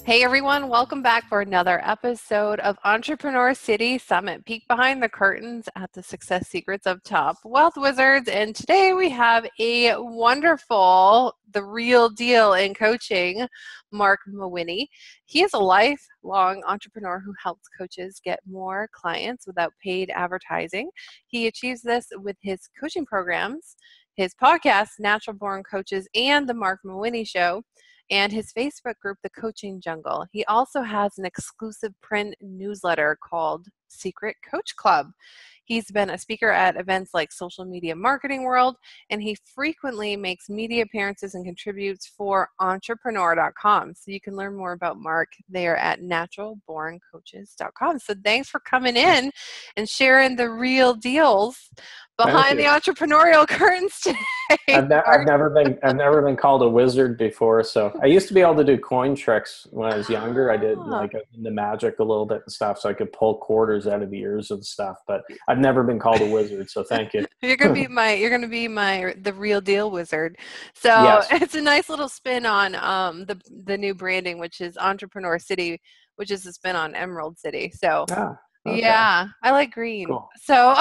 Hey everyone, welcome back for another episode of Entrepreneur City Summit. Peek behind the curtains at the success secrets of top wealth wizards. And today we have a wonderful, the real deal in coaching, Marc Mawhinney. He is a lifelong entrepreneur who helps coaches get more clients without paid advertising. He achieves this with his coaching programs, his podcast, Natural Born Coaches, and the Marc Mawhinney Show, and his Facebook group, The Coaching Jungle. He also has an exclusive print newsletter called Secret Coach Club. He's been a speaker at events like Social Media Marketing World, and he frequently makes media appearances and contributes for entrepreneur.com. So you can learn more about Marc there at naturalborncoaches.com. So thanks for coming in and sharing the real deals behind the entrepreneurial curtains today. I've never been called a wizard before. So I used to be able to do coin tricks when I was younger. I did like the magic a little bit and stuff, so I could pull quarters out of the ears and stuff. But I've never been called a wizard. So thank you. You're gonna be the real deal wizard. So yes. It's a nice little spin on the new branding, which is Entrepreneur City, which is a spin on Emerald City. So. Okay. Yeah, I like green. Cool. So,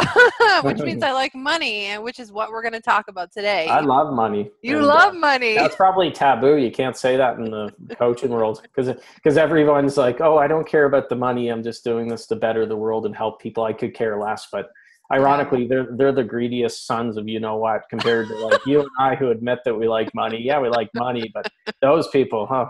which means I like money, and which is what we're going to talk about today. I love money. You love money. That's probably taboo. You can't say that in the coaching world because everyone's like, oh, I don't care about the money. I'm just doing this to better the world and help people. I could care less. But ironically, they're the greediest sons of you know what compared to like you and I who admit that we like money. Yeah, we like money, but those people, huh?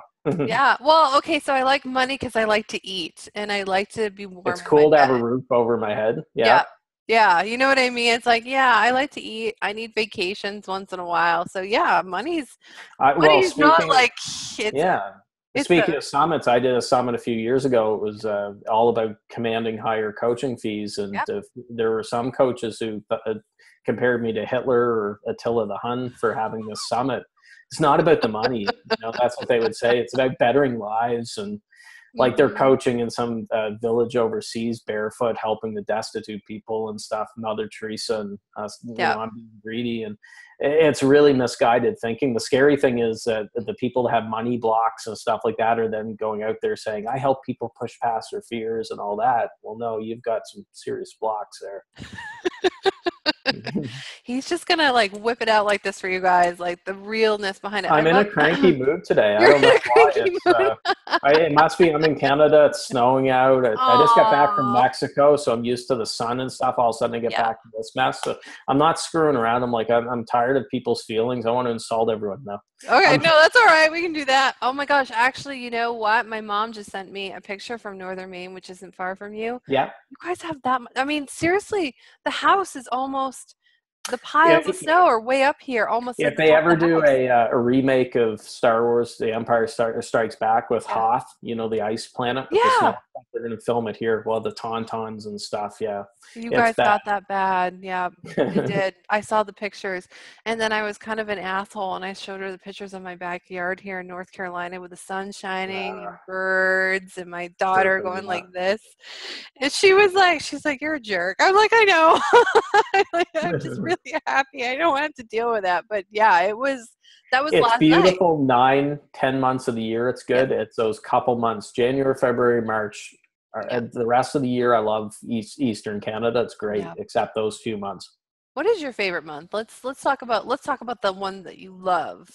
Yeah. Well, okay. So I like money because I like to eat and I like to be warm. It's cool to have a roof over my head. Yeah. Yeah. You know what I mean? It's like, yeah, I like to eat. I need vacations once in a while. So yeah, money's not like it's. Yeah. Speaking of summits, I did a summit a few years ago. It was all about commanding higher coaching fees. And there were some coaches who compared me to Hitler or Attila the Hun for having this summit. It's not about the money. You know, that's what they would say. It's about bettering lives. And like they're coaching in some village overseas barefoot, helping the destitute people and stuff, Mother Teresa, and you know, I'm being greedy. And it's really misguided thinking. The scary thing is that the people that have money blocks and stuff like that are then going out there saying, I help people push past their fears and all that. Well, no, you've got some serious blocks there. He's just gonna like whip it out like this for you guys, like the realness behind it. I'm in a cranky mood today. I don't know why. It must be. I'm in Canada. It's snowing out. I just got back from Mexico, so I'm used to the sun and stuff. All of a sudden, I get back to this mess. So I'm not screwing around. I'm tired of people's feelings. I want to insult everyone now. Okay, no, that's all right. We can do that. Oh my gosh, actually, you know what? My mom just sent me a picture from Northern Maine, which isn't far from you. Yeah. You guys have that much. I mean, seriously, the house is almost. The piles of snow are way up here, almost. If they ever do a remake of Star Wars, The Empire Strikes Back with Hoth, you know, the ice planet. Yeah. They're going to film it here. Well, the Tauntauns and stuff. Yeah. You guys got that bad. Yeah, you did. I saw the pictures. And then I was kind of an asshole, and I showed her the pictures of my backyard here in North Carolina with the sun shining and birds and my daughter going like this. And she's like, you're a jerk. I'm like, I know. I'm just really happy. I don't have to deal with that. But yeah, that was it's last beautiful night. 9-10 months of the year. It's good. Yep. It's those couple months, January, February, March. The rest of the year, I love Eastern Canada. It's great, except those few months. What is your favorite month? Let's talk about the one that you love.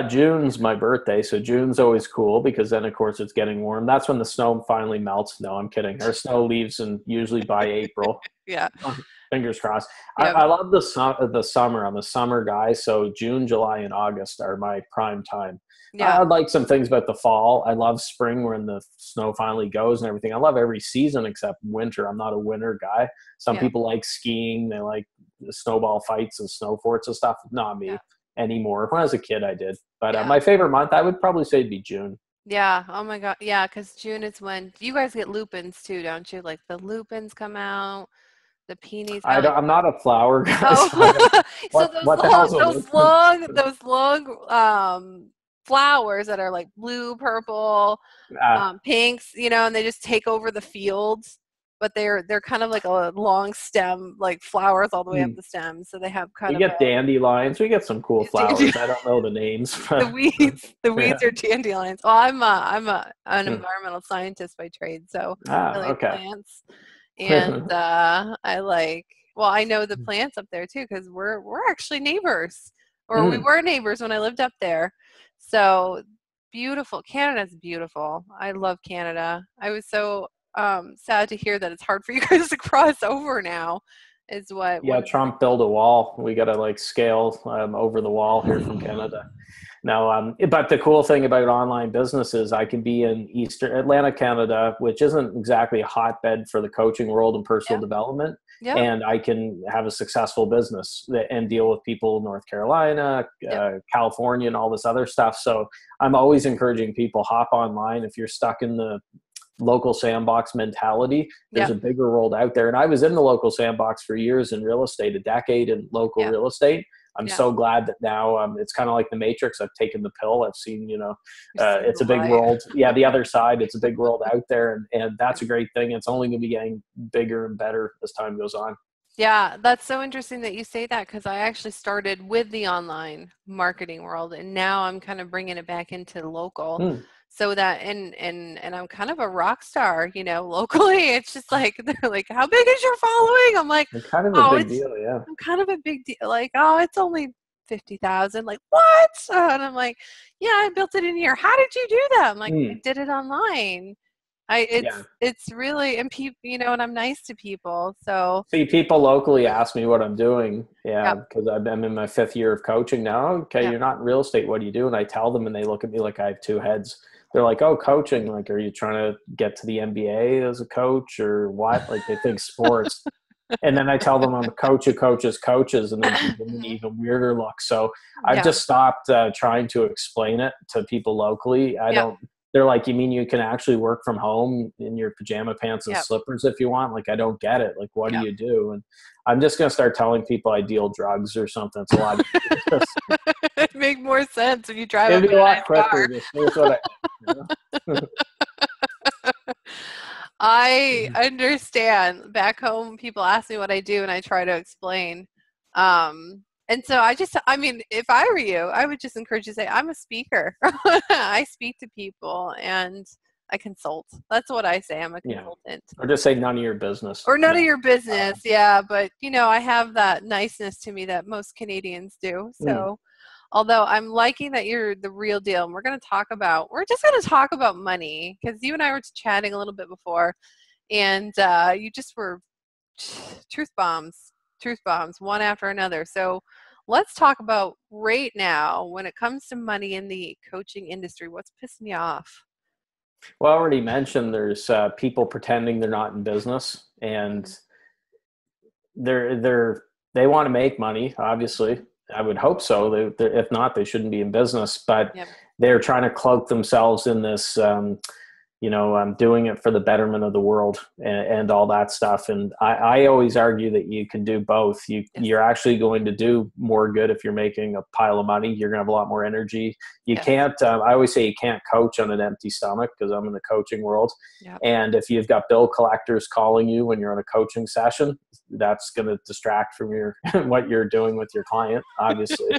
June's my birthday, so June's always cool because then, of course, it's getting warm. That's when the snow finally melts. No, I'm kidding. Our snow leaves usually by April. Yeah. Fingers crossed. Yep. I love the summer. I'm a summer guy, so June, July, and August are my prime time. Yeah. I like some things about the fall. I love spring when the snow finally goes and everything. I love every season except winter. I'm not a winter guy. Some people like skiing. They like the snowball fights and snow forts and stuff. Not me anymore. When I was a kid, I did. But my favorite month, I would probably say, be June. Yeah. Oh my God. Yeah, because June is when you guys get lupins too, don't you? Like the lupins come out. The peonies. I'm not a flower guy. Oh. Those long flowers that are like blue, purple, pinks, you know, and they just take over the fields. but they're kind of like a long stem, like flowers all the way up the stem. So they have kind we of get dandelions. We get some cool flowers. I don't know the names. The weeds are dandelions. Well, an environmental scientist by trade, so I like plants, and I know the plants up there too because we're actually neighbors, or we were neighbors when I lived up there. So beautiful. Canada's beautiful. I love Canada. I was so sad to hear that it's hard for you guys to cross over now. Is what? Yeah, Trump built a wall. We got to like scale over the wall here from Canada. Now, but the cool thing about online business is I can be in Eastern Atlantic, Canada, which isn't exactly a hotbed for the coaching world and personal development. Yep. And I can have a successful business and deal with people in North Carolina, California, and all this other stuff. So I'm always encouraging people, hop online. If you're stuck in the local sandbox mentality, there's a bigger world out there. And I was in the local sandbox for years in real estate, a decade in local real estate. I'm so glad that now it's kind of like the Matrix. I've taken the pill. I've seen, it's a big world. Yeah, the other side, it's a big world out there. And that's a great thing. It's only going to be getting bigger and better as time goes on. Yeah, that's so interesting that you say that because I actually started with the online marketing world and now I'm kind of bringing it back into local. So that, and I'm kind of a rock star, locally. It's just like, they're like, how big is your following? I'm like, it's kind of a big deal. Yeah. I'm kind of a big deal. Like, oh, it's only 50,000. Like, what? And I'm like, yeah, I built it in here. How did you do that? I'm like, I did it online. It's really, and people, and I'm nice to people. So see, people locally ask me what I'm doing. Yeah. Because I'm in my 5th year of coaching now. Okay. You're not in real estate. What do you do? And I tell them and they look at me like I have 2 heads. They're like, oh, coaching. Like, are you trying to get to the NBA as a coach or what? Like they think sports. And then I tell them I'm a coach of coaches, and then give me an even weirder look. So I've just stopped trying to explain it to people locally. They're like, you mean you can actually work from home in your pajama pants and slippers if you want? Like, I don't get it. Like, what do you do? And I'm just going to start telling people I deal drugs or something. It's a lot. It'd make more sense if you drive It'd be a lot quicker. Here's what I understand. Back home, people ask me what I do, and I try to explain. And so if I were you, I would just encourage you to say, I'm a speaker. I speak to people and I consult. That's what I say. I'm a consultant. Or just say none of your business. Or none of your business. Yeah. But, I have that niceness to me that most Canadians do. So although I'm liking that you're the real deal, and we're just going to talk about money because you and I were chatting a little bit before and you just were truth bombs one after another. So let's talk about right now when it comes to money in the coaching industry. What's pissing you off? Well, I already mentioned there's people pretending they're not in business and they want to make money. Obviously, I would hope so. If not, they shouldn't be in business. But they're trying to cloak themselves in this. I'm doing it for the betterment of the world and all that stuff. And I always argue that you can do both. You're actually going to do more good if you're making a pile of money. You're going to have a lot more energy. You can't, I always say you can't coach on an empty stomach because I'm in the coaching world. And if you've got bill collectors calling you when you're on a coaching session, that's going to distract from what you're doing with your client, obviously.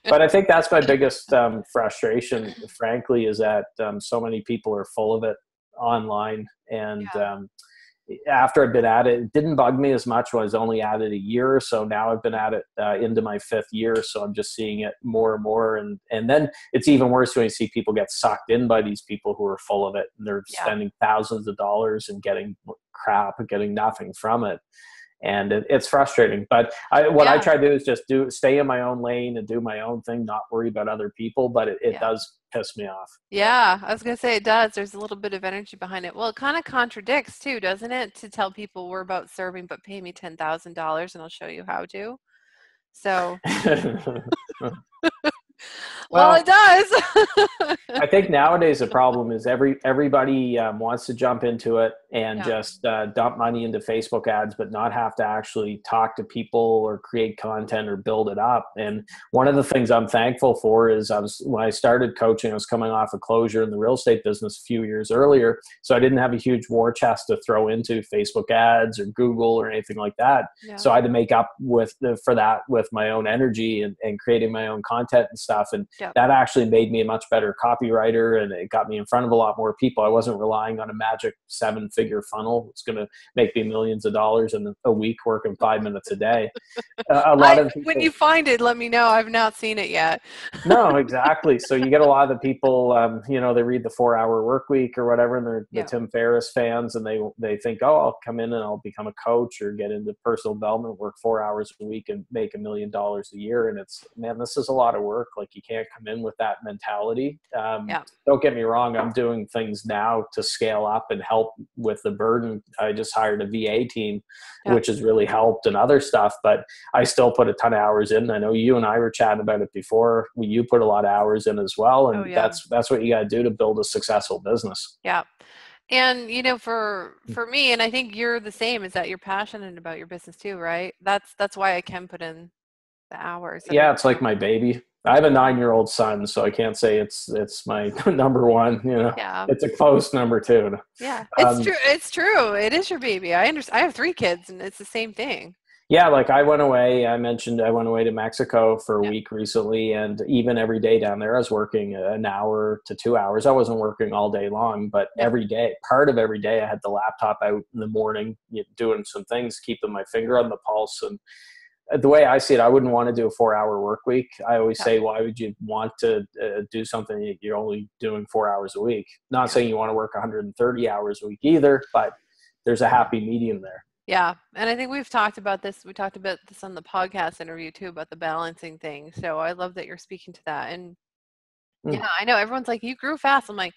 But I think that's my biggest frustration, frankly, is that so many people are full of it online. And after I've been at it, it didn't bug me as much when I was only at it a year or so. Now I've been at it into my 5th year, so I'm just seeing it more and more. And then it's even worse when you see people get sucked in by these people who are full of it. And they're spending thousands of dollars and getting crap and getting nothing from it. And it's frustrating. But I try to do is just stay in my own lane and do my own thing, not worry about other people. But it does piss me off. Yeah, I was going to say it does. There's a little bit of energy behind it. Well, it kind of contradicts too, doesn't it? To tell people we're about serving, but pay me $10,000 and I'll show you how to. So, well, it does. I think nowadays the problem is everybody wants to jump into it and just dump money into Facebook ads, but not have to actually talk to people or create content or build it up. And one of the things I'm thankful for is when I started coaching, I was coming off a closure in the real estate business a few years earlier. So I didn't have a huge war chest to throw into Facebook ads or Google or anything like that. Yeah. So I had to make up for that with my own energy and creating my own content and stuff. And that actually made me a much better copywriter, and it got me in front of a lot more people. I wasn't relying on a magic 7-figure funnel. It's going to make me millions of dollars in a week working 5 minutes a day. When you find it, let me know. I've not seen it yet. No, exactly. So you get a lot of the people, they read the 4-Hour Work Week or whatever, and they're the Tim Ferriss fans, and they think, oh, I'll come in and I'll become a coach or get into personal development, work 4 hours a week and make $1 million a year. And it's, man, this is a lot of work. Like, you can't come in with that mentality. Don't get me wrong. I'm doing things now to scale up and help with the burden. I just hired a VA team, which has really helped, and other stuff, but I still put a ton of hours in. I know you and I were chatting about it before. You put a lot of hours in as well. And that's what you got to do to build a successful business. Yeah. And, for me, and I think you're the same, is that you're passionate about your business too, right? That's why I can put in the hours. Yeah. It's like my baby. I have a 9-year-old son, so I can't say it's my number one, It's a close number 2. Yeah. It's true. It's true. It is your baby. I understand. I have 3 kids, and it's the same thing. Yeah, like I went away. I mentioned I went away to Mexico for a week recently, and even every day down there, I was working an hour to 2 hours. I wasn't working all day long, but every day, part of every day, I had the laptop out in the morning, doing some things, keeping my finger on the pulse. And the way I see it, I wouldn't want to do a 4-hour work week. I always say, why would you want to do something you're only doing 4 hours a week? Not saying you want to work 130 hours a week either, but there's a happy medium there. Yeah. And I think we've talked about this. We talked about this on the podcast interview too, about the balancing thing. So I love that you're speaking to that. And yeah, I know everyone's like, you grew fast. I'm like,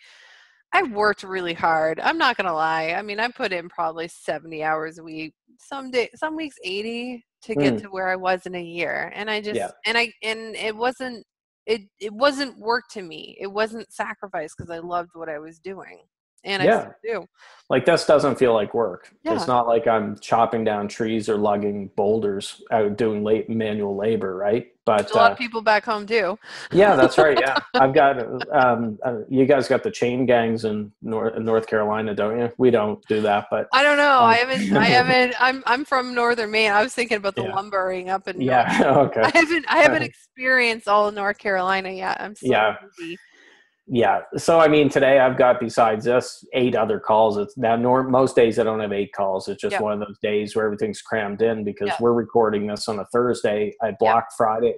I worked really hard. I'm not going to lie. I mean, I put in probably 70 hours a week, some weeks 80 to get to where I was in a year. And I just, and it wasn't work to me. It wasn't sacrifice, because I loved what I was doing. And I still do. Like, this doesn't feel like work. It's not like I'm chopping down trees or lugging boulders out doing manual labor, right? But a lot of people back home do. Yeah, that's right. Yeah, I've got. You guys got the chain gangs in North Carolina, don't you? We don't do that, but I don't know. I haven't. I'm from northern Maine. I was thinking about the lumbering up in. Okay. I haven't experienced all of North Carolina yet. I'm so busy. Yeah. So, I mean, today I've got, besides this, 8 other calls. It's now most days I don't have 8 calls. It's just one of those days where everything's crammed in, because we're recording this on a Thursday. I blocked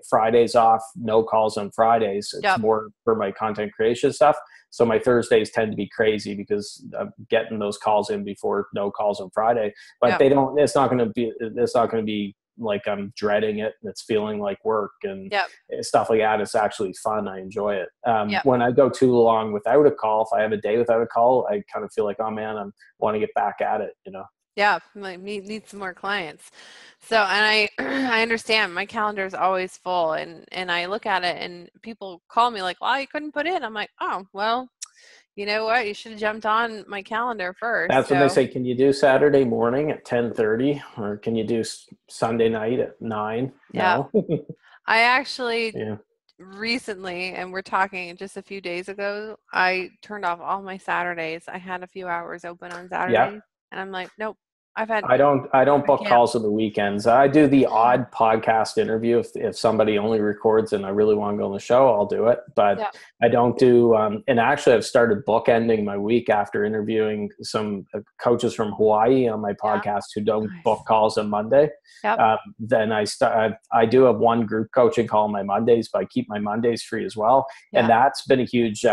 Fridays off, no calls on Fridays. It's more for my content creation stuff. So my Thursdays tend to be crazy because I'm getting those calls in before no calls on Friday. But it's not going to be like I'm dreading it and it's feeling like work and stuff like that. It's actually fun. I enjoy it. When I go too long without a call, if I have a day without a call, I kind of feel like, oh man, I want to get back at it, Yeah, like need some more clients. So, and I understand my calendar is always full, and I look at it and people call me like, well, you couldn't put in. I'm like, oh, well, you know what? You should have jumped on my calendar first. That's when they say, can you do Saturday morning at 10:30, or can you do Sunday night at 9? Yeah. No. I actually recently, and we're talking just a few days ago, I turned off all my Saturdays. I had a few hours open on Saturdays, and I'm like, nope. I don't book calls on the weekends. I do the odd podcast interview if somebody only records and I really want to go on the show, I'll do it. But I don't do. And actually, I've started bookending my week after interviewing some coaches from Hawaii on my podcast who don't book calls on Monday. Then I do have one group coaching call on my Mondays, but I keep my Mondays free as well. And that's been a huge,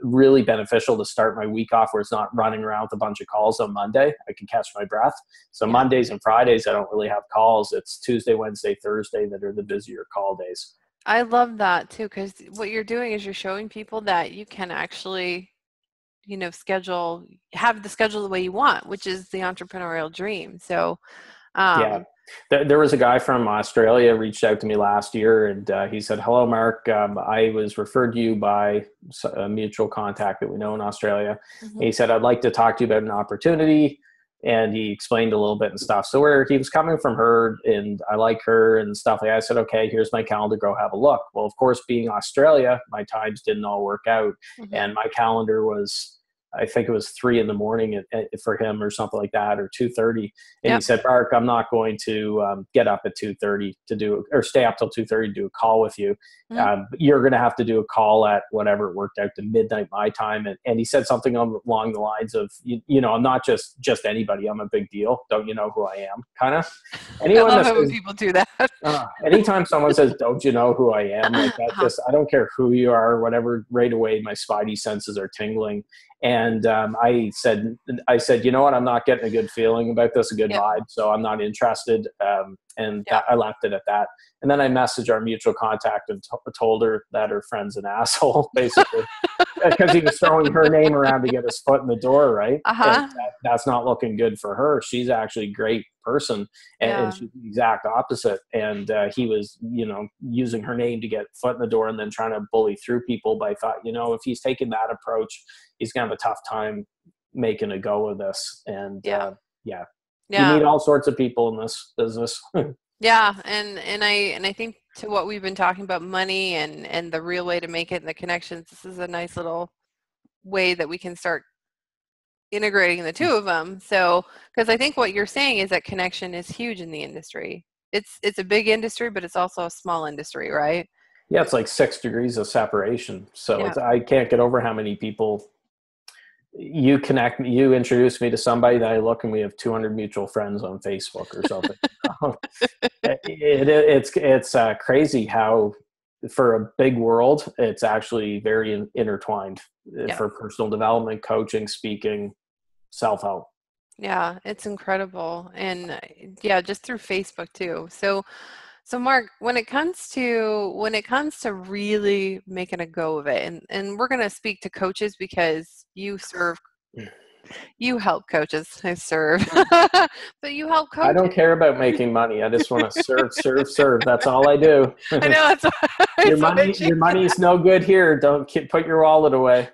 really beneficial to start my week off where it's not running around with a bunch of calls on Monday. I can catch my breath. So Mondays and Fridays, I don't really have calls. It's Tuesday, Wednesday, Thursday that are the busier call days. I love that too, because what you're doing is you're showing people that you can actually, have the schedule the way you want, which is the entrepreneurial dream. So, There was a guy from Australia reached out to me last year, and he said, "Hello, Mark. I was referred to you by a mutual contact that we know in Australia." Mm-hmm. He said, "I'd like to talk to you about an opportunity." And he explained a little bit and stuff. So where he was coming from her, and I like her and stuff like that, I said, okay, here's my calendar, go have a look. Well, of course, being Australia, my times didn't all work out. Mm-hmm. And my calendar was, I think it was 3 a.m. for him or something like that, or 2:30. And he said, Mark, I'm not going to get up at 2:30 to do, or stay up till 2:30 to do a call with you. Mm-hmm. You're going to have to do a call at whatever it worked out to midnight my time. And he said something along the lines of, you know, I'm not just anybody. I'm a big deal. Don't you know who I am? Kind of. Anyone I love it when people do that. Anytime someone says, don't you know who I am? Like that, just, I don't care who you are, whatever, right away, my spidey senses are tingling. And I said, you know what? I'm not getting a good feeling about this, a good vibe. So I'm not interested. I left it at that. And then I messaged our mutual contact and told her that her friend's an asshole, basically, because he was throwing her name around to get his foot in the door, right? And that's not looking good for her. She's actually a great person, and she's the exact opposite. And he was, you know, using her name to get foot in the door and then trying to bully through people. But I thought, you know, if he's taking that approach, he's going to have a tough time making a go of this. And you need all sorts of people in this business. Yeah, and I think to what we've been talking about, money and the real way to make it and the connections, this is a nice little way that we can start integrating the two of them. So, because I think what you're saying is that connection is huge in the industry. It's a big industry, but it's also a small industry, right? Yeah, it's like 6 degrees of separation. So I can't get over how many people you introduce me to somebody that I look and we have 200 mutual friends on Facebook or something. It's crazy how for a big world, it's actually very intertwined for personal development, coaching, speaking, self-help. Yeah, it's incredible. And just through Facebook too. So Mark, when it comes to really making a go of it, and we're going to speak to coaches because you help coaches. I serve, but you help coaches. I don't care about making money. I just want to serve. That's all I do. I know. Your money's no good here. Don't put your wallet away.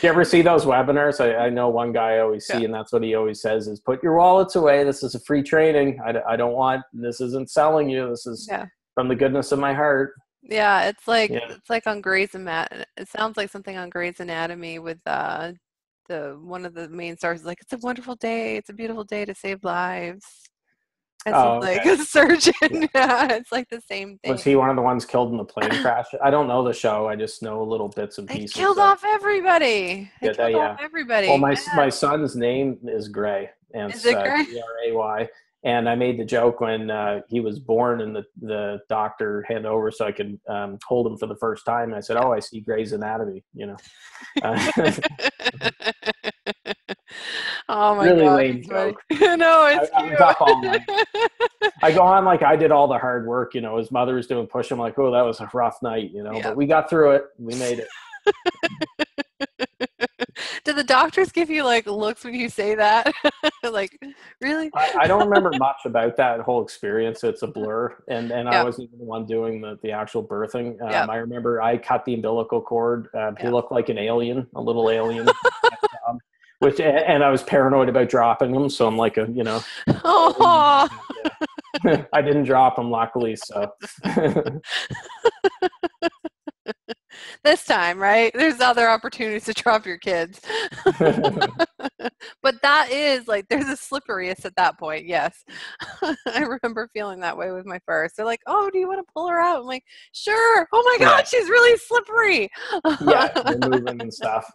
You ever see those webinars? I know one guy I always see, and that's what he always says is, put your wallets away. This is a free training. I don't want, this isn't selling you. This is from the goodness of my heart. Yeah, it's like on Grey's Anatomy. It sounds like something on Grey's Anatomy with one of the main stars is like, it's a wonderful day. It's a beautiful day to save lives. Like a surgeon. Yeah, it's like the same thing. Was he one of the ones killed in the plane crash? I don't know the show. I just know little bits and pieces. They killed off everybody. Everybody. Well, my son's name is Gray, and it's Gray? And I made the joke when he was born, and the doctor handed over so I could hold him for the first time. And I said, "Oh, I see Grey's Anatomy." You know. Oh my really God, lame joke. No, it's I was up all night. I go on like I did all the hard work. You know, his mother was doing push. I'm like, oh, that was a rough night. You know, but we got through it. We made it. Do the doctors give you like looks when you say that? Like, really? I don't remember much about that whole experience. It's a blur. And I wasn't even the one doing the actual birthing. I remember I cut the umbilical cord. He looked like an alien, a little alien. And I was paranoid about dropping him. So I'm like, I didn't drop him, luckily. So. This time, right? There's other opportunities to drop your kids. But that is like, there's a slipperiness at that point. Yes. I remember feeling that way with my first. They're like, oh, do you want to pull her out? I'm like, sure. Oh my God, she's really slippery. They're moving and stuff.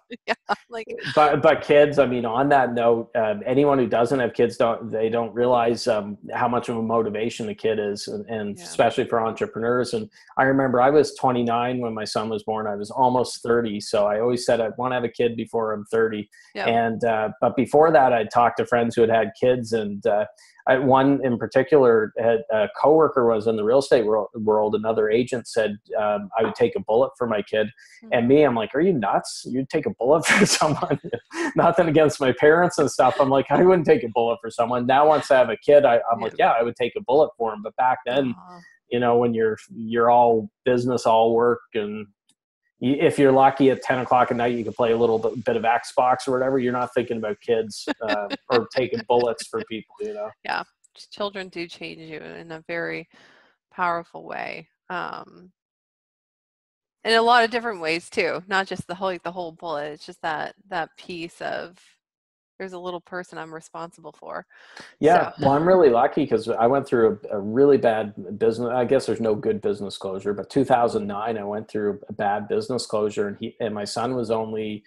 But kids, I mean, on that note, anyone who doesn't have kids, don't realize how much of a motivation a kid is, and especially for entrepreneurs. And I remember I was 29 when my son was born. I was almost 30. So I always said I'd want to have a kid before I'm 30. And, but before that, I'd talked to friends who had kids, and one in particular, had a coworker was in the real estate world. Another agent said I would take a bullet for my kid. And me, I'm like, are you nuts? You'd take a bullet for someone? Nothing against my parents and stuff. I'm like, I wouldn't take a bullet for someone. Now, once I have a kid, I'm like, yeah, I would take a bullet for him. But back then, when you're all business, all work, and if you're lucky at 10 o'clock at night, you can play a little bit of Xbox or whatever. You're not thinking about kids or taking bullets for people, Yeah. Children do change you in a very powerful way. In a lot of different ways too, not just the whole bullet. It's just that piece of, there's a little person I'm responsible for. Yeah. So. Well, I'm really lucky because I went through a really bad business. I guess there's no good business closure, but 2009, I went through a bad business closure, and my son was only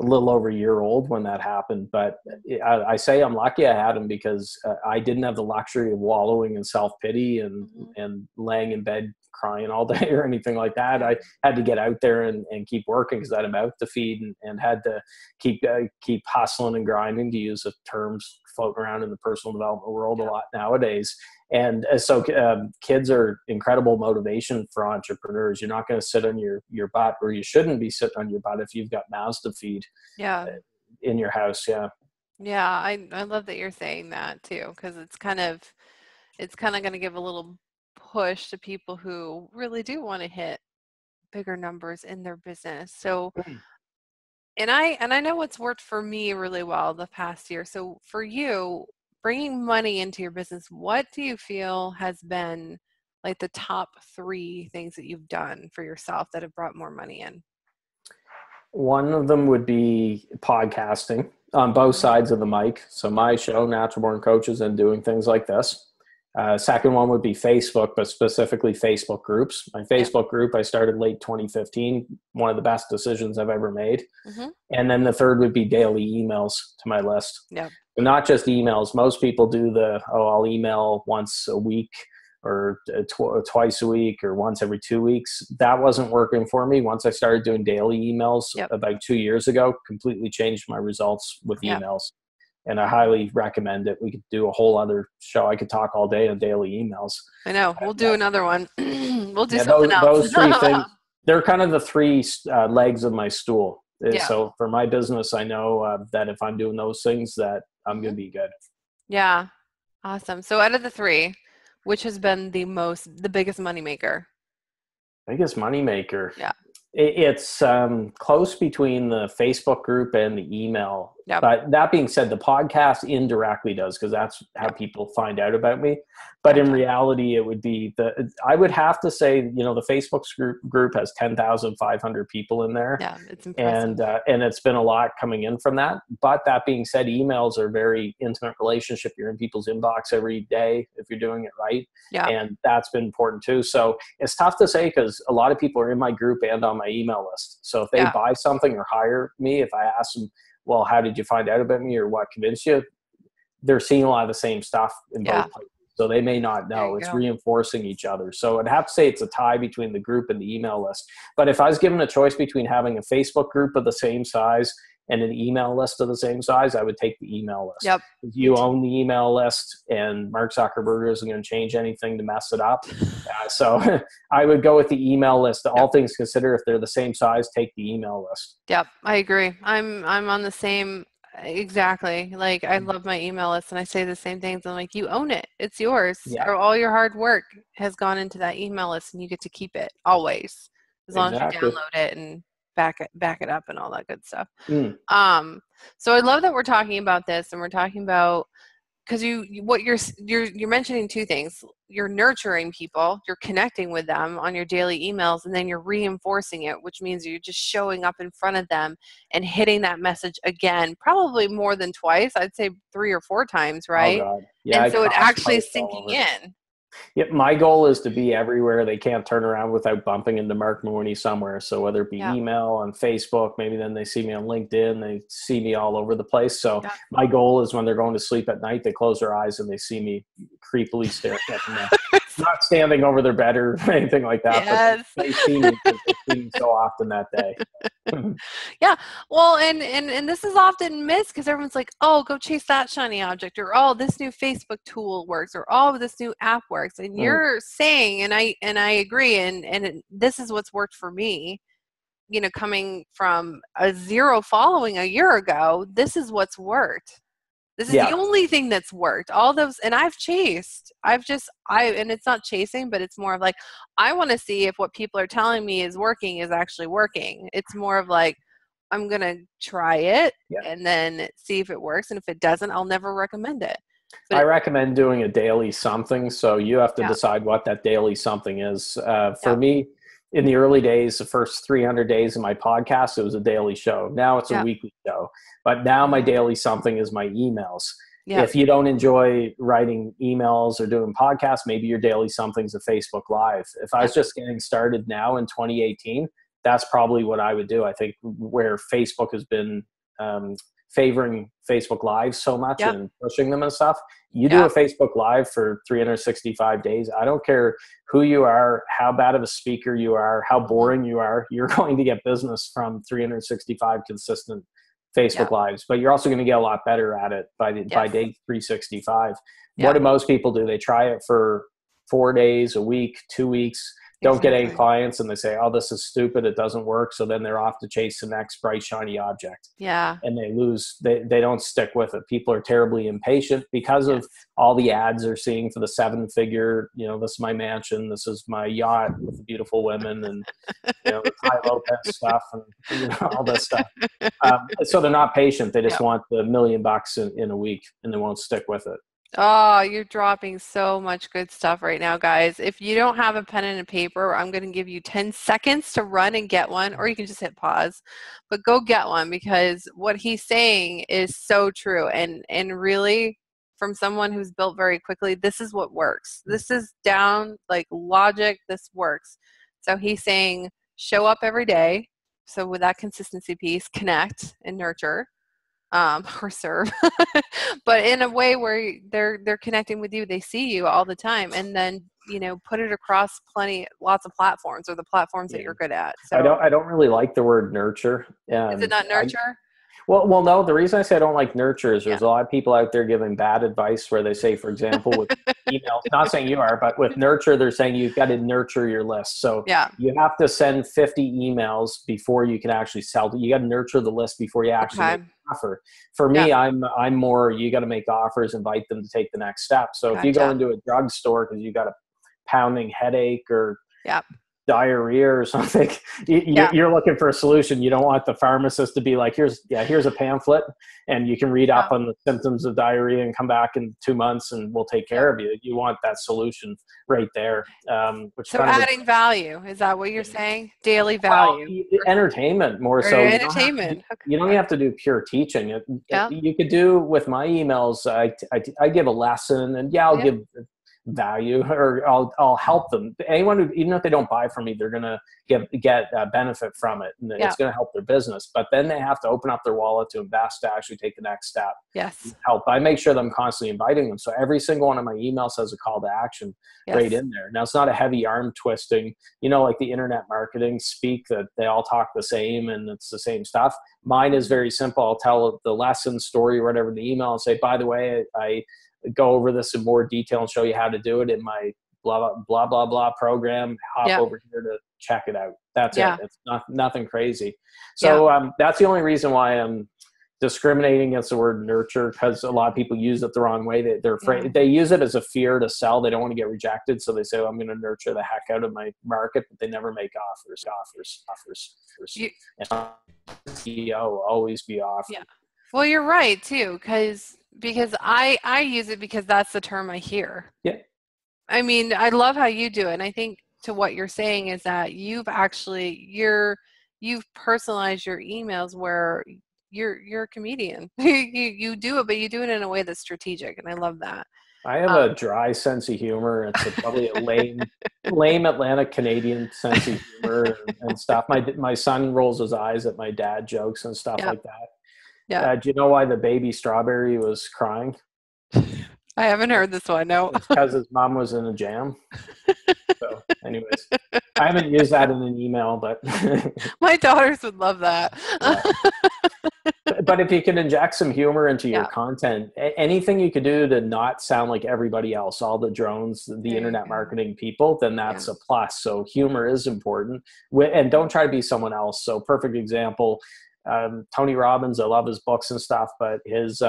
a little over a year old when that happened. But I say I'm lucky I had him because I didn't have the luxury of wallowing in self-pity and laying in bed crying all day or anything like that. I had to get out there and keep working because I had a mouth to feed and had to keep hustling and grinding, to use the terms floating around in the personal development world a lot nowadays. And so kids are incredible motivation for entrepreneurs. You're not going to sit on your butt, or you shouldn't be sitting on your butt if you've got mouths to feed in your house. Yeah. Yeah. I love that you're saying that too, because it's kind of going to give a little push to people who really do want to hit bigger numbers in their business. So, and I know what's worked for me really well the past year. So for you, bringing money into your business, what do you feel has been like the top 3 things that you've done for yourself that have brought more money in? One of them would be podcasting on both sides of the mic. So my show, Natural Born Coaches, and doing things like this. Second one would be Facebook, but specifically Facebook groups. My Facebook group, I started late 2015, one of the best decisions I've ever made. And then the third would be daily emails to my list. But not just emails. Most people do I'll email once a week or twice a week or once every 2 weeks. That wasn't working for me. Once I started doing daily emails about 2 years ago, completely changed my results with emails. And I highly recommend it. We could do a whole other show. I could talk all day on daily emails. I know. We'll do another one. We'll do something else. Those 3 things, they're kind of the 3 legs of my stool. So for my business, I know that if I'm doing those things, that I'm going to be good. Yeah. Awesome. So out of the 3, which has been the biggest moneymaker? Biggest moneymaker? Yeah. It's close between the Facebook group and the email. But that being said, the podcast indirectly does, because that's how people find out about me. But in reality, it would be I would have to say, the Facebook group has 10,500 people in there. Yeah, it's impressive. And it's been a lot coming in from that. But that being said, emails are a very intimate relationship. You're in people's inbox every day if you're doing it right. Yeah. And that's been important too. So it's tough to say, because a lot of people are in my group and on my email list. So if they buy something or hire me, if I ask them, well, how did you find out about me, or what convinced you? They're seeing a lot of the same stuff in both places. So they may not know. It's reinforcing each other. So I'd have to say it's a tie between the group and the email list. But if I was given a choice between having a Facebook group of the same size and an email list of the same size, I would take the email list. Yep. You own the email list, and Mark Zuckerberg isn't going to change anything to mess it up. So I would go with the email list. All things considered, if they're the same size, take the email list. Yep, I agree. I'm on the same, exactly. Like, I love my email list, and I say the same things. I'm like, you own it. It's yours. Or all your hard work has gone into that email list, and you get to keep it always, as long as you download it and back it up and all that good stuff. So I love that we're talking about this, and we're talking about, because you're mentioning 2 things. You're nurturing people, you're connecting with them on your daily emails, and then you're reinforcing it, which means you're just showing up in front of them and hitting that message again, probably more than twice. I'd say 3 or 4 times, right? Oh, God. Yeah, and so it actually is sinking in. Yep, my goal is to be everywhere. They can't turn around without bumping into Marc Mawhinney somewhere. So whether it be email, on Facebook, maybe then they see me on LinkedIn, they see me all over the place. So my goal is when they're going to sleep at night, they close their eyes and they see me creepily staring at them. not standing over their bed or anything like that. Yes. But they see me because they see me so often that day. Yeah. Well, and this is often missed because everyone's like, oh, go chase that shiny object, or oh, this new Facebook tool works, or oh, this new app works. And you're saying, and I agree, and this is what's worked for me. You know, coming from a 0 following a year ago, this is what's worked. This is the only thing that's worked. All those, and and it's not chasing, but it's more of like, I want to see if what people are telling me is working is actually working. It's more of like, I'm going to try it and then see if it works. And if it doesn't, I'll never recommend it. But I recommend doing a daily something. So you have to decide what that daily something is. For me, in the early days, the first 300 days of my podcast, it was a daily show. Now it's a weekly show. But now my daily something is my emails. If you don't enjoy writing emails or doing podcasts, maybe your daily something's a Facebook Live. If I was just getting started now in 2018, that's probably what I would do. I think where Facebook has been favoring Facebook Live so much and pushing them and stuff, you do a Facebook Live for 365 days. I don't care who you are, how bad of a speaker you are, how boring you are, you're going to get business from 365 consistent Facebook Lives, but you're also going to get a lot better at it by day 365. What do most people do? They try it for 4 days, a week, 2 weeks, don't get any clients, and they say, oh, this is stupid, it doesn't work. So then they're off to chase the next bright, shiny object. And they lose, they don't stick with it. People are terribly impatient because of all the ads they're seeing for the 7-figure, you know, this is my mansion, this is my yacht with the beautiful women, and, you know, the Ty Lopez stuff, and you know, all this stuff. So they're not patient. They just want the $1 million in a week, and they won't stick with it. Oh, you're dropping so much good stuff right now, guys. If you don't have a pen and a paper, I'm going to give you 10 seconds to run and get one, or you can just hit pause. But go get one, because what he's saying is so true. And really, from someone who's built very quickly, this is what works. This is down like logic. This works. So he's saying show up every day. So with that consistency piece, connect and nurture. Or serve, but in a way where they're connecting with you, they see you all the time, and then, you know, put it across lots of platforms, or the platforms that you're good at. So I don't really like the word nurture. Is it not nurture? Well, no, the reason I say I don't like nurture is there's a lot of people out there giving bad advice where they say, for example, with emails, not saying you are, but with nurture, they're saying you've got to nurture your list. So you have to send 50 emails before you can actually sell. You got to nurture the list before you actually make an offer. For me, I'm more, you got to make offers, invite them to take the next step. So if you go into a drugstore because you got a pounding headache or diarrhea or something, you're looking for a solution. You don't want the pharmacist to be like, here's a pamphlet and you can read up on the symptoms of diarrhea and come back in 2 months and we'll take care of you. You want that solution right there. So adding value, is that what you're saying? Daily value. Entertainment more so. Entertainment. You don't have to do pure teaching. You could do with my emails. I give a lesson, and I'll give value, or I'll help them. Anyone who, even if they don't buy from me, they're going to get benefit from it, and it's going to help their business. But then they have to open up their wallet to invest, to actually take the next step. Help. I make sure that I'm constantly inviting them. So every single one of my emails has a call to action right in there. Now, it's not a heavy arm twisting, you know, like the internet marketing speak, that they all talk the same and it's the same stuff. Mine is very simple. I'll tell the lesson, story, or whatever in the email, and say, by the way, I go over this in more detail and show you how to do it in my blah, blah, blah, blah program. Hop over here to check it out. That's it. It's nothing crazy. So that's the only reason why I'm discriminating against the word nurture, because a lot of people use it the wrong way. They're afraid. They use it as a fear to sell. They don't want to get rejected. So they say, I'm going to nurture the heck out of my market, but they never make offers. And CEO always be offering. Well, you're right too, because I use it because that's the term I hear. I mean, I love how you do it. And I think to what you're saying is that you've personalized your emails where you're a comedian. you do it, but you do it in a way that's strategic. And I love that. I have a dry sense of humor. It's probably a lame Atlantic Canadian sense of humor and stuff. My son rolls his eyes at my dad jokes and stuff like that. Do you know why the baby strawberry was crying? I haven't heard this one. No. It's because his mom was in a jam. So anyways, I haven't used that in an email, but my daughters would love that. Yeah. But if you can inject some humor into your content, anything you could do to not sound like everybody else, all the drones, the internet marketing people, then that's a plus. So humor is important, and don't try to be someone else. So perfect example, Tony Robbins, I love his books and stuff, but his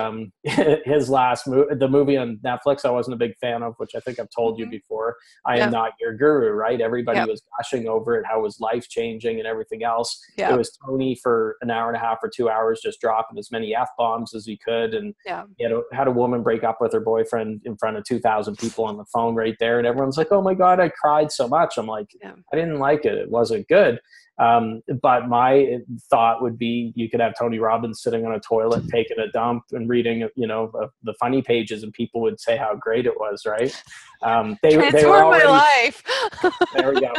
his last the movie on Netflix I wasn't a big fan of, which I think I've told you before. I am not your guru, right? Everybody was gushing over it, how it was life changing and everything else. It was Tony for an hour and a half or 2 hours just dropping as many F-bombs as he could, and he had a woman break up with her boyfriend in front of 2,000 people on the phone right there, and everyone's like, oh my God, I cried so much. I'm like, I didn't like it. It wasn't good. But my thought would be you could have Tony Robbins sitting on a toilet taking a dump and reading, the funny pages, and people would say how great it was, right? They were already, my life. There we go.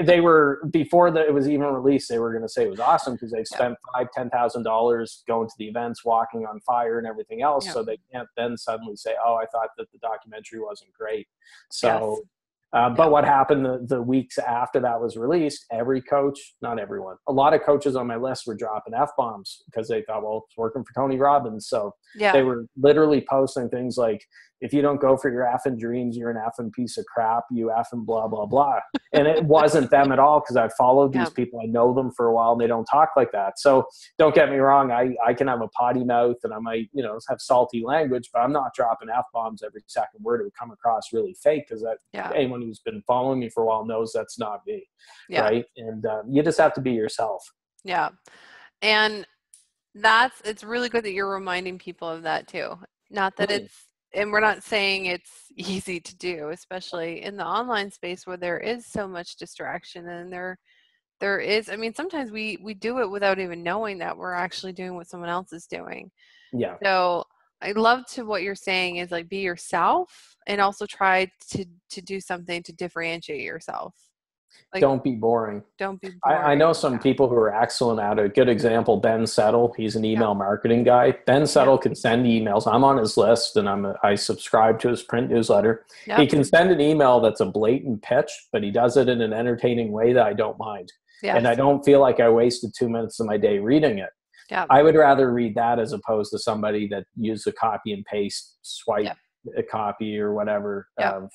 They were, before it was even released, they were going to say it was awesome because they spent $5,000-$10,000 going to the events, walking on fire and everything else. So they can't then suddenly say, oh, I thought that the documentary wasn't great. So but what happened the weeks after that was released, every coach, not everyone, a lot of coaches on my list were dropping F-bombs because they thought, well, it's working for Tony Robbins. So they were literally posting things like, if you don't go for your effing dreams, you're an effing piece of crap, you effing blah, blah, blah. And it wasn't them at all because I followed these people. I know them for a while and they don't talk like that. So don't get me wrong. I can have a potty mouth and I might, have salty language, but I'm not dropping F-bombs every second word. It would come across really fake because anyone who's been following me for a while knows that's not me. Right. And you just have to be yourself. Yeah. And it's really good that you're reminding people of that too. Not that and we're not saying it's easy to do, especially in the online space where there is so much distraction and there is, sometimes we do it without even knowing that we're actually doing what someone else is doing. Yeah. So I love what you're saying is like, be yourself and also try to do something to differentiate yourself. Like, don't be boring. Don't be boring. I know some people who are excellent at it. A good example, Ben Settle. He's an email marketing guy. Ben Settle can send emails. I'm on his list and I subscribe to his print newsletter. He can send an email that's a blatant pitch, but he does it in an entertaining way that I don't mind. And I don't feel like I wasted 2 minutes of my day reading it. I would rather read that as opposed to somebody that used a copy and paste swipe a copy or whatever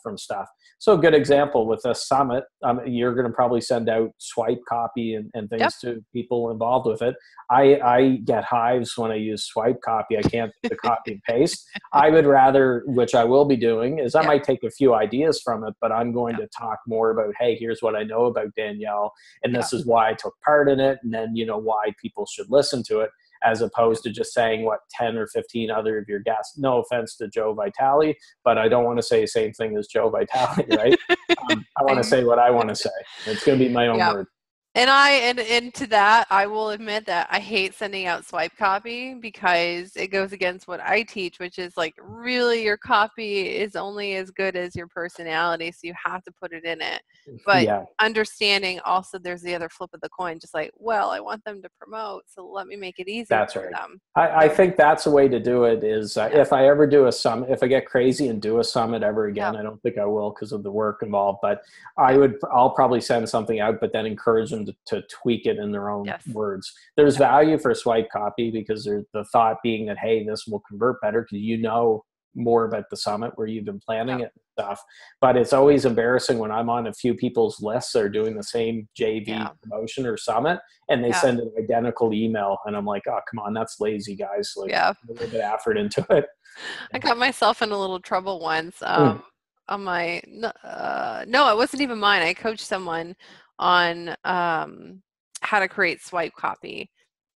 from stuff. So a good example with a summit, you're going to probably send out swipe copy and things to people involved with it. I get hives when I use swipe copy. I can't do the copy and paste. I would rather, which I will be doing, is I might take a few ideas from it, but I'm going to talk more about, hey, here's what I know about Danielle, and this is why I took part in it, and then why people should listen to it, as opposed to just saying what 10 or 15 other of your guests. No offense to Joe Vitale, but I don't want to say the same thing as Joe Vitale, right? I want to say what I want to say. It's going to be my own word. And to that, I will admit that I hate sending out swipe copy because it goes against what I teach, which is like, really your copy is only as good as your personality. So you have to put it in it. But understanding also there's the other flip of the coin, just like, well, I want them to promote, so let me make it easy for them. I think that's a way to do it is if I ever do a summit, if I get crazy and do a summit ever again, I don't think I will because of the work involved, but I'll probably send something out, but then encourage them to tweak it in their own words. There's value for swipe copy because there's the thought being that, hey, this will convert better because more about the summit where you've been planning it and stuff. But it's always embarrassing when I'm on a few people's lists that are doing the same JV promotion or summit and they send an identical email and I'm like, oh, come on, that's lazy, guys. Like, put a little bit of effort into it. I got myself in a little trouble once on my no, it wasn't even mine. I coached someone on how to create swipe copy,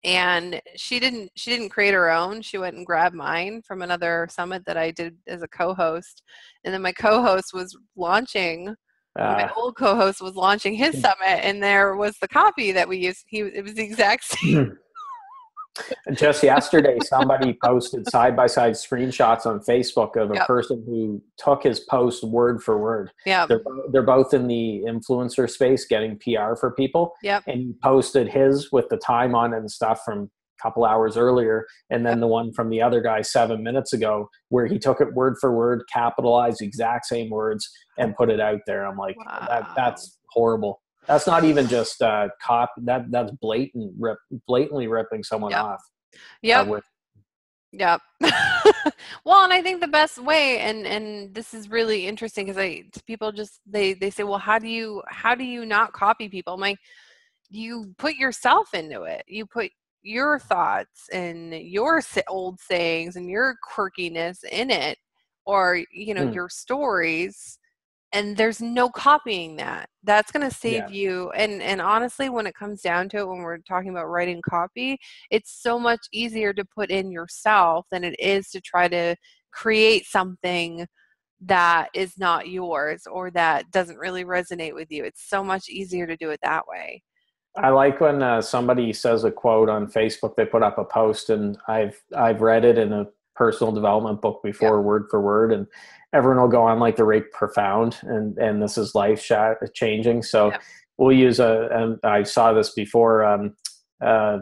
and she didn't create her own. She went and grabbed mine from another summit that I did as a co-host, and then my co-host was launching my old co-host was launching his summit, and there was the copy that we used. It was the exact same. Just yesterday, somebody posted side-by-side screenshots on Facebook of a person who took his post word for word. Yeah, they're both in the influencer space getting PR for people. Yep. And he posted his with the time on it and stuff from couple hours earlier, and then the one from the other guy 7 minutes ago, where he took it word for word, capitalized exact same words, and put it out there. I'm like, Wow. that's horrible. That's not even just that's blatantly ripping someone off. Yep. With Yep. Well, and I think the best way, and this is really interesting, because people just they say, well, how do you not copy people? I'm like, you put yourself into it. You put your thoughts and your old sayings and your quirkiness in it, or your stories. And there's no copying that. That's going to save you. And honestly, when it comes down to it, when we're talking about writing copy, it's so much easier to put in yourself than it is to try to create something that is not yours or that doesn't really resonate with you. It's so much easier to do it that way. I like when somebody says a quote on Facebook, they put up a post, and I've read it in a personal development book before, word for word, and everyone will go on like they're very profound, and this is life changing. So we'll use and I saw this before,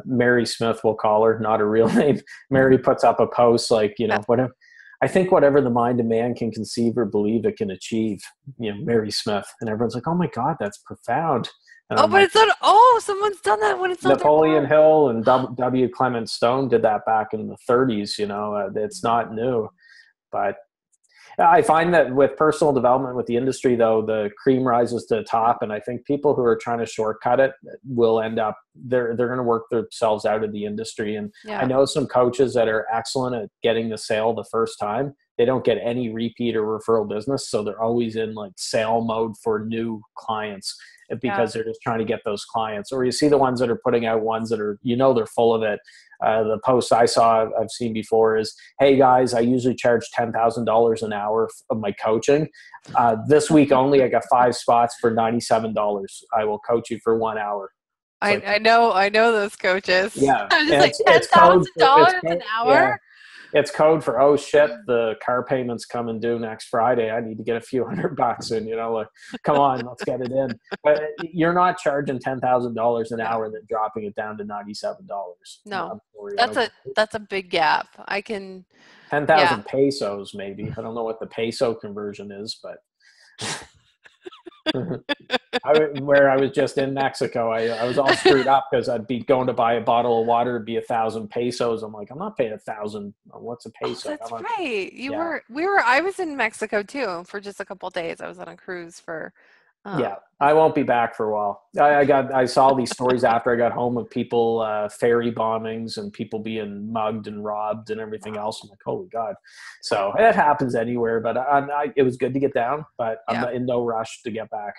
Mary Smith, we'll call her, not a real name. Mary puts up a post like, whatever. I think whatever the mind of man can conceive or believe it can achieve, Mary Smith. And everyone's like, oh my God, that's profound. And but it's not, someone's done that when it's not Napoleon Hill and W. Clement Stone did that back in the 30s, it's not new. But I find that with personal development, with the industry, though, the cream rises to the top. And I think people who are trying to shortcut it will end up, they're going to work themselves out of the industry. And I know some coaches that are excellent at getting the sale the first time. They don't get any repeat or referral business. So they're always in like sale mode for new clients, because they're just trying to get those clients. Or you see the ones that are putting out ones that are, they're full of it. The post I've seen before is, hey guys, I usually charge $10,000 an hour of my coaching. This week only, I got 5 spots for $97. I will coach you for 1 hour. I know those coaches. Yeah. I'm just like, $10,000 an hour? Yeah. It's code for, oh shit, the car payment's coming due next Friday. I need to get a few $100 in, like, come on, let's get it in. But you're not charging $10,000 an hour and then dropping it down to $97. No, that's a big gap. I can 10,000 pesos maybe. I don't know what the peso conversion is, but where I was just in Mexico, I was all screwed up because I'd be going to buy a bottle of water, it'd be 1,000 pesos. I'm like, I'm not paying 1,000. What's a peso? That's right. I was in Mexico too for just a couple of days. I was on a cruise for. I won't be back for a while. I saw these stories after I got home of people, ferry bombings and people being mugged and robbed and everything else. I'm like, holy God. So it happens anywhere, but it was good to get down, but I'm in no rush to get back.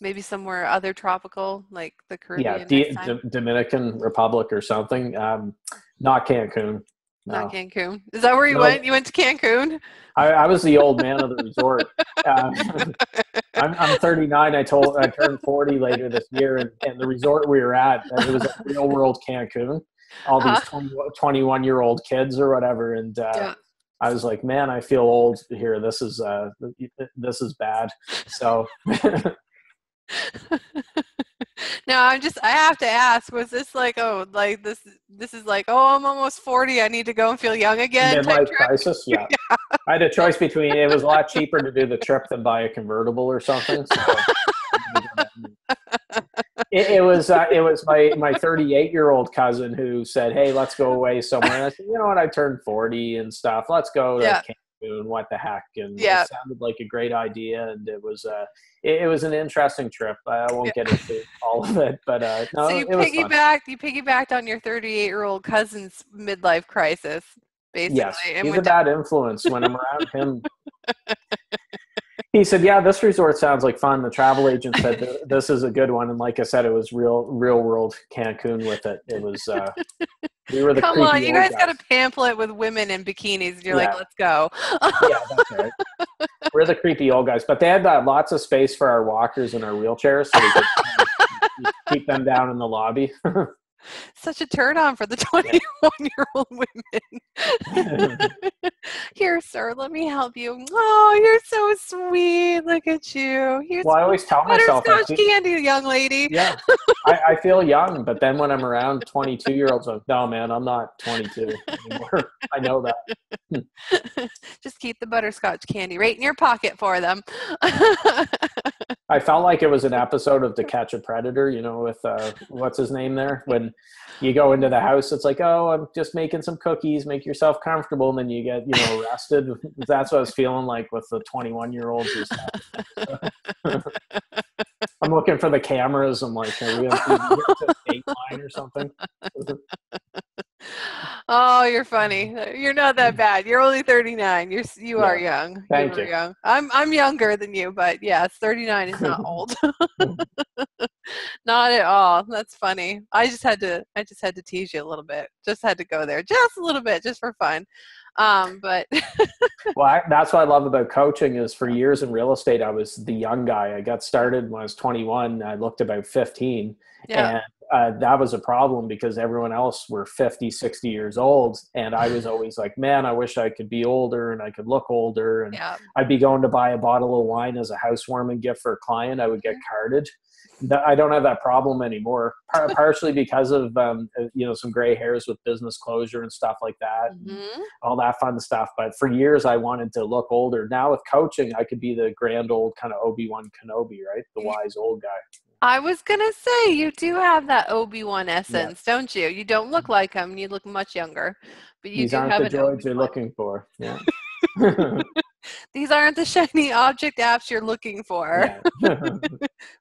Maybe somewhere other tropical, like the Caribbean. Yeah, Dominican Republic or something. Not Cancun. No. Not Cancun. Is that where you went? You went to Cancun? I was the old man of the resort. I'm 39. I turned 40 later this year, and the resort we were at, it was a real world Cancun. All these 21-year-old kids or whatever, and I was like, man, I feel old here. This is bad. So. Now I have to ask, was this like, this is like, I'm almost 40, I need to go and feel young again? Midlife crisis? Yeah. I had a choice between, it was a lot cheaper to do the trip than buy a convertible or something. So it was my 38-year-old cousin who said, hey, let's go away somewhere. And I said, you know what, I turned 40 and stuff. Let's go to Cancun, what the heck? And it sounded like a great idea, and it was an interesting trip. I won't get into all of it, but no, so you piggybacked on your 38-year-old cousin's midlife crisis, basically. Yes, he's a bad influence when I'm around him. He said, yeah, this resort sounds like fun. The travel agent said this is a good one. And like I said, it was real world Cancun with it. It was, we were the Come on, you guys got a pamphlet with women in bikinis. And you're like, let's go. Yeah, that's right. We're the creepy old guys. But they had lots of space for our walkers and our wheelchairs. So we could keep them down in the lobby. Such a turn on for the 21-year-old women. Here, sir, let me help you. Oh, you're so sweet. Look at you. Here's Well, I always tell myself, butterscotch candy, young lady. yeah, I feel young, but then when I'm around 22-year-olds, I'm like, no, man, I'm not 22 anymore. I know that. Just keep the butterscotch candy right in your pocket for them. I felt like it was an episode of To Catch a Predator, you know, with what's his name there? When you go into the house, it's like, oh, I'm just making some cookies, make yourself comfortable, and then you get, arrested. That's what I was feeling like with the 21-year-olds and stuff. I'm looking for the cameras. I'm like, are we going to Dateline or something? Oh, you're funny. You're not that bad. You're only 39. You are young. Thank you. Young. I'm younger than you, but yes, 39 is not old. Not at all. That's funny. I just had to tease you a little bit. Just had to go there just a little bit, just for fun. But well, that's what I love about coaching is for years in real estate, I was the young guy. I got started when I was 21. I looked about 15. Yeah. And that was a problem because everyone else were 50, 60 years old. And I was always like, man, I wish I could be older and I could look older. And I'd be going to buy a bottle of wine as a housewarming gift for a client. I would get carded. I don't have that problem anymore, partially because of, some gray hairs with business closure and stuff like that, and all that fun stuff. But for years, I wanted to look older. Now with coaching, I could be the grand old kind of Obi-Wan Kenobi, right? The wise old guy. I was going to say, you do have that Obi-Wan essence, don't you? You don't look like him. You look much younger. But you These aren't the droids you're looking for. Yeah. These aren't the shiny object apps you're looking for. Yeah.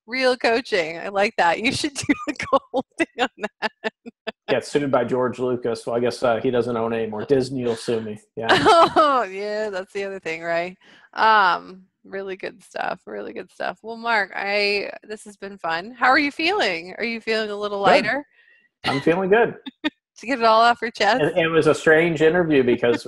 Real coaching. I like that. You should do a whole thing on that. Get sued by George Lucas. Well, I guess he doesn't own anymore. Disney will sue me. Yeah. Oh, yeah. That's the other thing, right? Really good stuff. Really good stuff. Well, Mark, this has been fun. How are you feeling? Are you feeling a little lighter? I'm feeling good. To get it all off your chest? It was a strange interview because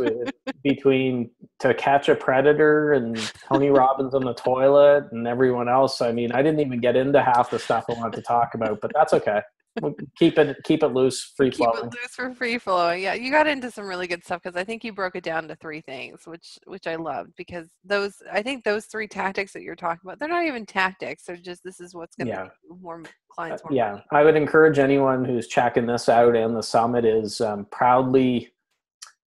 between To Catch a Predator and Tony Robbins on the toilet and everyone else, I mean, I didn't even get into half the stuff I wanted to talk about, but that's okay. We'll keep it loose, free flowing. Keep it loose for free flowing. Yeah, you got into some really good stuff because I think you broke it down to 3 things, which I loved because I think those 3 tactics that you're talking about, they're not even tactics. They're just this is what's going to make more clients. More money. I would encourage anyone who's checking this out and the summit is proudly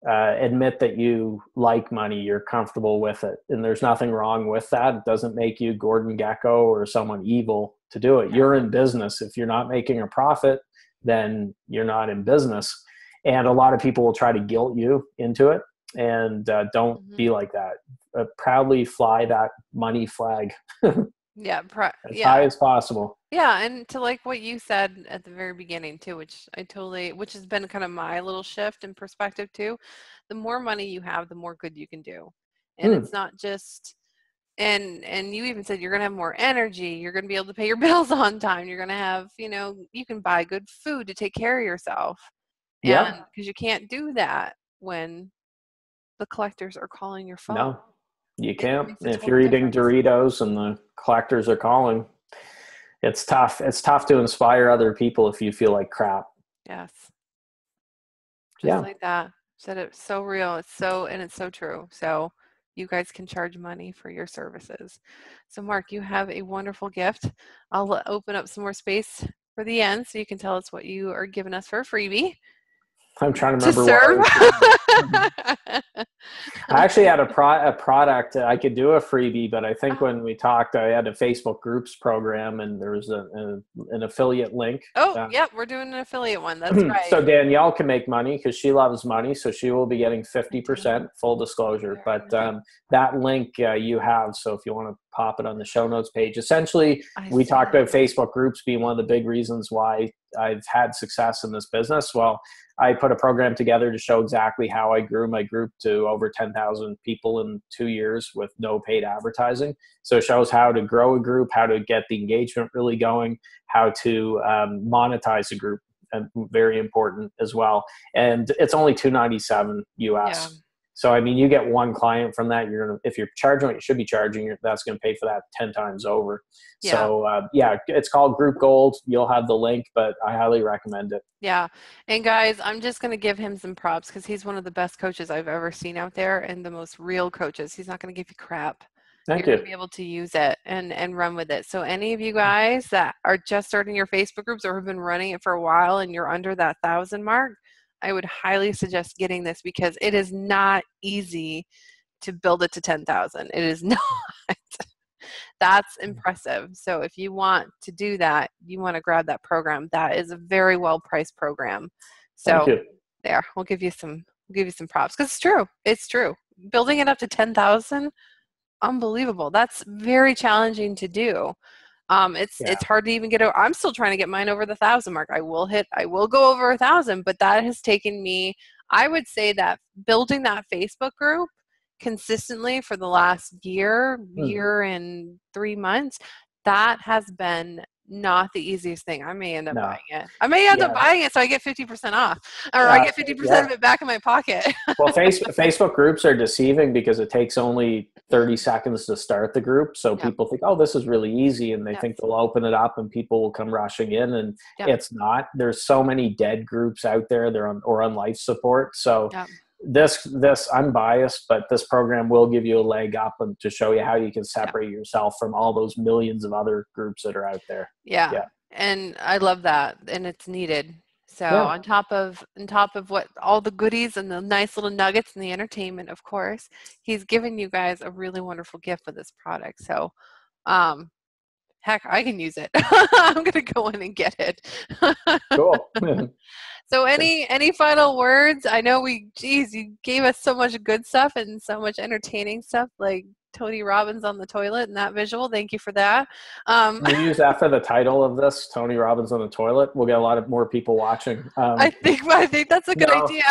admit that you like money, you're comfortable with it, and there's nothing wrong with that. It doesn't make you Gordon Gekko or someone evil to do it. You're in business. If you're not making a profit, then you're not in business. And a lot of people will try to guilt you into it, and don't be like that. Proudly fly that money flag. As high as possible. Yeah, and to like what you said at the very beginning too, which has been kind of my little shift in perspective too. The more money you have, the more good you can do. And it's not just and you even said you're going to have more energy, you're going to be able to pay your bills on time, you're going to have, you can buy good food to take care of yourself. Yeah. Because you can't do that when the collectors are calling your phone. No. You can't. If you're eating Doritos and the collectors are calling, it's tough. It's tough to inspire other people if you feel like crap. Yes. Just like that. Said it so real. It's so true. So you guys can charge money for your services. So Mark, you have a wonderful gift. I'll open up some more space for the end so you can tell us what you are giving us for a freebie. I'm trying to remember I actually had a product. I could do a freebie, but I think when we talked, I had a Facebook groups program and there was an affiliate link. Oh, yeah, we're doing an affiliate one. That's right. So Danielle can make money because she loves money. So she will be getting 50%, full disclosure. But that link you have, so if you want to pop it on the show notes page. Essentially, we talked about Facebook groups being one of the big reasons why I've had success in this business. Well, I put a program together to show exactly how I grew my group to over 10,000 people in 2 years with no paid advertising. So it shows how to grow a group, how to get the engagement really going, how to monetize a group, very important as well. And it's only $297 US. Yeah. So, I mean, you get one client from that. If you're charging what you should be charging, that's going to pay for that 10 times over. Yeah. So, it's called Group Gold. You'll have the link, but I highly recommend it. Yeah. And guys, I'm just going to give him some props because he's one of the best coaches I've ever seen out there and the most real coaches. He's not going to give you crap. Thank You're you. going to be able to use it and run with it. So any of you guys that are just starting your Facebook groups or have been running it for a while and you're under that 1,000 mark, I would highly suggest getting this because it is not easy to build it to 10,000. It is not. That's impressive. So if you want to do that, you want to grab that program. That is a very well priced program. So there, we'll give you some props because it's true. It's true. Building it up to 10,000, unbelievable. That's very challenging to do. It's hard to even get over. I'm still trying to get mine over the 1,000 mark. I will go over 1,000, but that has taken me, I would say that building that Facebook group consistently for the last year and 3 months, that has been not the easiest thing. I may end up buying it. I may end up buying it so I get 50% off, or I get 50% of it back in my pocket. Well, Facebook groups are deceiving because it takes only 30 seconds to start the group. So people think, oh, this is really easy. And they think they'll open it up and people will come rushing in. And it's not. There's so many dead groups out there. They're on life support. So this I'm biased, but this program will give you a leg up and to show you how you can separate yourself from all those millions of other groups that are out there. Yeah. And I love that, and it's needed. So on top of what all the goodies and the nice little nuggets and the entertainment, of course, he's given you guys a really wonderful gift with this product. So heck, I can use it. I'm gonna go in and get it. Cool. So any final words? I know you gave us so much good stuff and so much entertaining stuff, like Tony Robbins on the toilet and that visual. Thank you for that. You use that for the title of this, Tony Robbins on the toilet. We'll get a lot of more people watching. I think that's a good idea.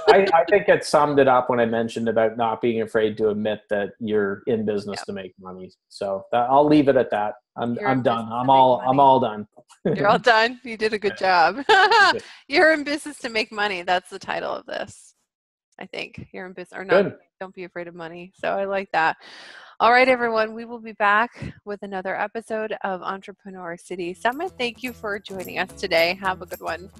I think it summed it up when I mentioned about not being afraid to admit that you're in business to make money. So I'll leave it at that. I'm done. I'm all done. You're all done. You did a good job. You're in business to make money. That's the title of this. I think you're in business or not. Good. Don't be afraid of money. So I like that. All right, everyone. We will be back with another episode of Entrepreneur City Summit. Thank you for joining us today. Have a good one.